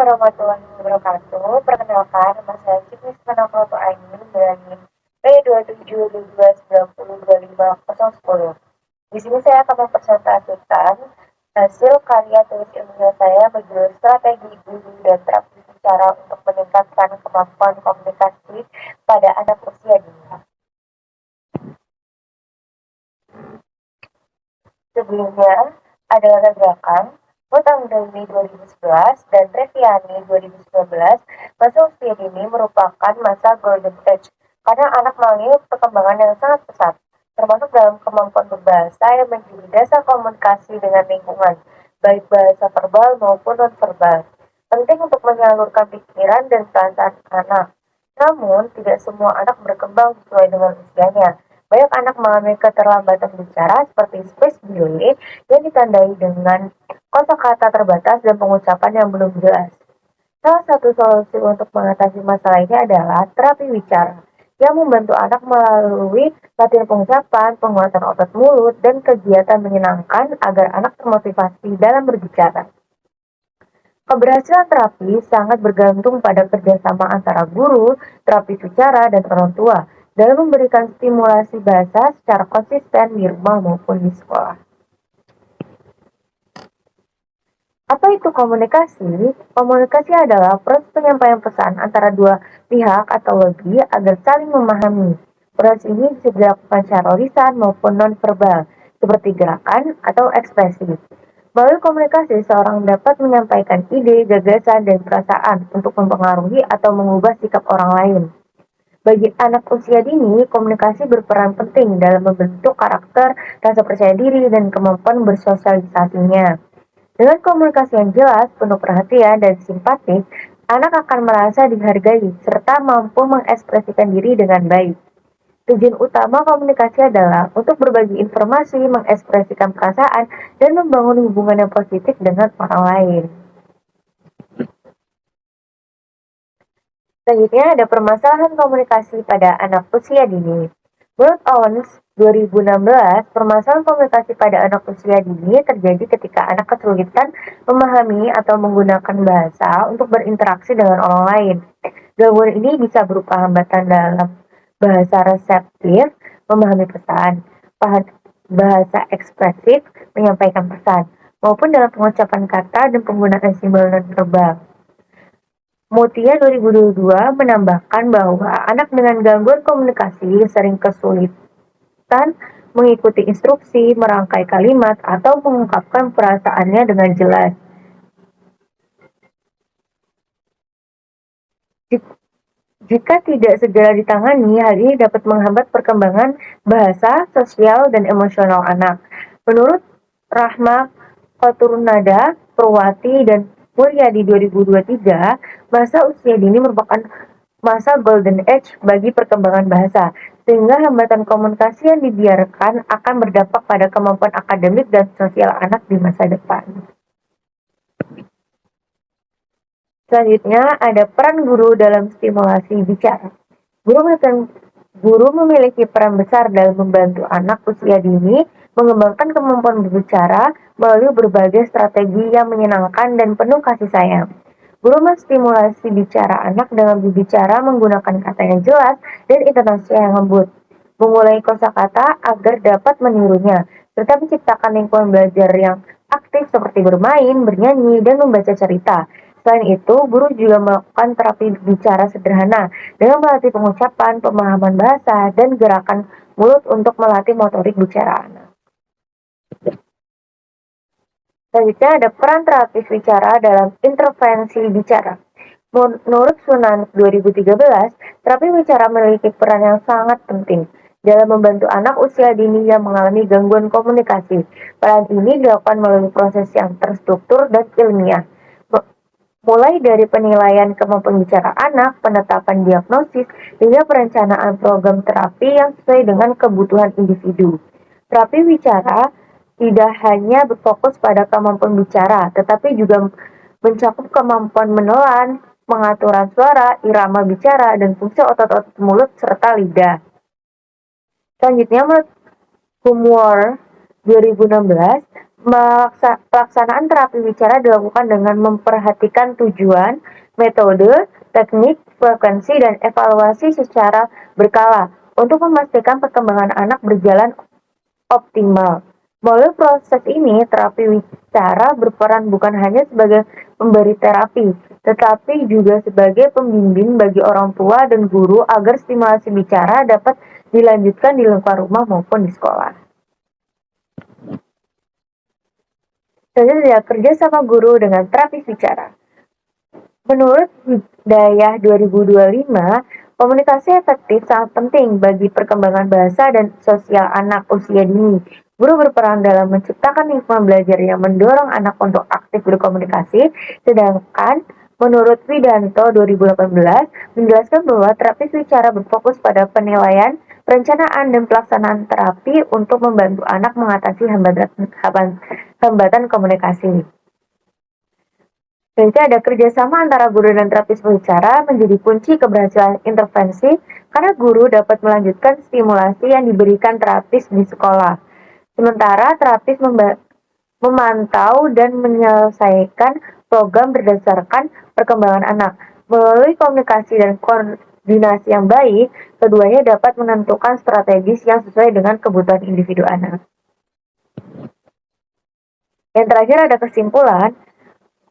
warahmatullahi wabarakatuh. Perkenalkan, nama saya Cismis Manaploto Aini dari P2712902510. Di sini saya akan mempresentasikan hasil karya tulis ilmiah saya berjudul Strategi Guru dan Terapi Bicara untuk Meningkatkan Kemampuan Komunikasi pada Anak Usia Dini. Sebelumnya, ada ledakan Hutang Dewi 2011 dan Treviani 2019, masa usia dini merupakan masa golden age karena anak mengalami perkembangan yang sangat pesat, termasuk dalam kemampuan berbahasa yang menjadi dasar komunikasi dengan lingkungan, baik bahasa verbal maupun non-verbal. Penting untuk menyalurkan pikiran dan perasaan anak. Namun, tidak semua anak berkembang sesuai dengan usianya. Banyak anak mengalami keterlambatan bicara seperti speech delay yang ditandai dengan kosakata terbatas dan pengucapan yang belum jelas. Salah satu solusi untuk mengatasi masalah ini adalah terapi bicara, yang membantu anak melalui latihan pengucapan, penguatan otot mulut, dan kegiatan menyenangkan agar anak termotivasi dalam berbicara. Keberhasilan terapi sangat bergantung pada kerjasama antara guru, terapi bicara, dan orang tua dalam memberikan stimulasi bahasa secara konsisten di rumah maupun di sekolah. Apa itu komunikasi? Komunikasi adalah proses penyampaian pesan antara dua pihak atau lebih agar saling memahami. Proses ini bisa dilakukan secara lisan maupun non-verbal, seperti gerakan atau ekspresi. Melalui komunikasi, seorang dapat menyampaikan ide, gagasan, dan perasaan untuk mempengaruhi atau mengubah sikap orang lain. Bagi anak usia dini, komunikasi berperan penting dalam membentuk karakter, rasa percaya diri, dan kemampuan bersosialisasinya. Dengan komunikasi yang jelas, penuh perhatian, dan simpatik, anak akan merasa dihargai serta mampu mengekspresikan diri dengan baik. Tujuan utama komunikasi adalah untuk berbagi informasi, mengekspresikan perasaan, dan membangun hubungan yang positif dengan orang lain. Selanjutnya ada permasalahan komunikasi pada anak usia dini. Menurut Owens 2016, permasalahan komunikasi pada anak usia dini terjadi ketika anak kesulitan memahami atau menggunakan bahasa untuk berinteraksi dengan orang lain. Gangguan ini bisa berupa hambatan dalam bahasa reseptif, memahami pesan, bahasa ekspresif, menyampaikan pesan, maupun dalam pengucapan kata dan penggunaan simbol non-verbal. Mutia 2022 menambahkan bahwa anak dengan gangguan komunikasi sering kesulitan mengikuti instruksi, merangkai kalimat, atau mengungkapkan perasaannya dengan jelas. Jika tidak segera ditangani, hal ini dapat menghambat perkembangan bahasa, sosial, dan emosional anak. Menurut Rahma Koturnada, Purwati, dan Mulyadi 2023, masa usia dini merupakan masa golden age bagi perkembangan bahasa, sehingga hambatan komunikasi yang dibiarkan akan berdampak pada kemampuan akademik dan sosial anak di masa depan. Selanjutnya ada peran guru dalam stimulasi bicara. Guru memiliki peran besar dalam membantu anak usia dini mengembangkan kemampuan berbicara melalui berbagai strategi yang menyenangkan dan penuh kasih sayang. Guru menstimulasi bicara anak dengan berbicara menggunakan kata yang jelas dan intonasi yang lembut, memulai kosakata agar dapat menirunya, serta menciptakan lingkungan belajar yang aktif seperti bermain, bernyanyi, dan membaca cerita. Selain itu, guru juga melakukan terapi bicara sederhana dengan melatih pengucapan, pemahaman bahasa, dan gerakan mulut untuk melatih motorik bicara anak. Selanjutnya ada peran terapis bicara dalam intervensi bicara. Menurut Sunan 2013, terapi bicara memiliki peran yang sangat penting dalam membantu anak usia dini yang mengalami gangguan komunikasi. Peran ini dilakukan melalui proses yang terstruktur dan ilmiah. Mulai dari penilaian kemampuan bicara anak, penetapan diagnosis, hingga perencanaan program terapi yang sesuai dengan kebutuhan individu. Terapi bicara tidak hanya berfokus pada kemampuan bicara, tetapi juga mencakup kemampuan menelan, pengaturan suara, irama bicara, dan fungsi otot-otot mulut serta lidah. Selanjutnya, menurut Humor 2016, Pelaksanaan terapi bicara dilakukan dengan memperhatikan tujuan, metode, teknik, frekuensi, dan evaluasi secara berkala untuk memastikan perkembangan anak berjalan optimal. Melalui proses ini, terapi bicara berperan bukan hanya sebagai pemberi terapi, tetapi juga sebagai pembimbing bagi orang tua dan guru agar stimulasi bicara dapat dilanjutkan di lingkungan rumah maupun di sekolah. Selanjutnya, kerja sama guru dengan terapis bicara. Menurut Hidayah 2025, komunikasi efektif sangat penting bagi perkembangan bahasa dan sosial anak usia dini. Guru berperan dalam menciptakan lingkungan belajar yang mendorong anak untuk aktif berkomunikasi, sedangkan menurut Widanto 2018 menjelaskan bahwa terapis bicara berfokus pada penilaian, perencanaan, dan pelaksanaan terapi untuk membantu anak mengatasi hambatan komunikasi. Jadi ada kerjasama antara guru dan terapis bicara menjadi kunci keberhasilan intervensi karena guru dapat melanjutkan stimulasi yang diberikan terapis di sekolah. Sementara terapis memantau dan menyelesaikan program berdasarkan perkembangan anak. Melalui komunikasi dan koordinasi yang baik, keduanya dapat menentukan strategis yang sesuai dengan kebutuhan individu anak. Yang terakhir ada kesimpulan,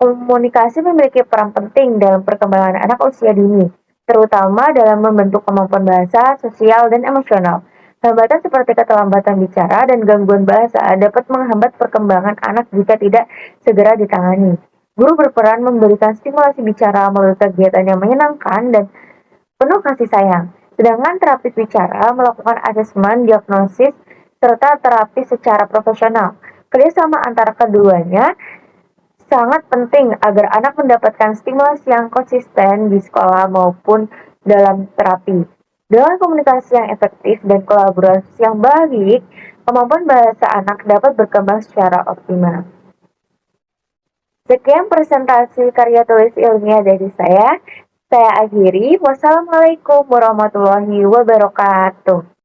komunikasi memiliki peran penting dalam perkembangan anak usia dini, terutama dalam membentuk kemampuan bahasa, sosial, dan emosional. Hambatan seperti keterlambatan bicara dan gangguan bahasa dapat menghambat perkembangan anak jika tidak segera ditangani. Guru berperan memberikan stimulasi bicara melalui kegiatan yang menyenangkan dan penuh kasih sayang. Sedangkan terapis bicara melakukan asesmen, diagnosis, serta terapi secara profesional. Kerjasama antara keduanya sangat penting agar anak mendapatkan stimulasi yang konsisten di sekolah maupun dalam terapi. Dengan komunikasi yang efektif dan kolaborasi yang baik, kemampuan bahasa anak dapat berkembang secara optimal. Sekian presentasi karya tulis ilmiah dari saya. Saya akhiri. Wassalamualaikum warahmatullahi wabarakatuh.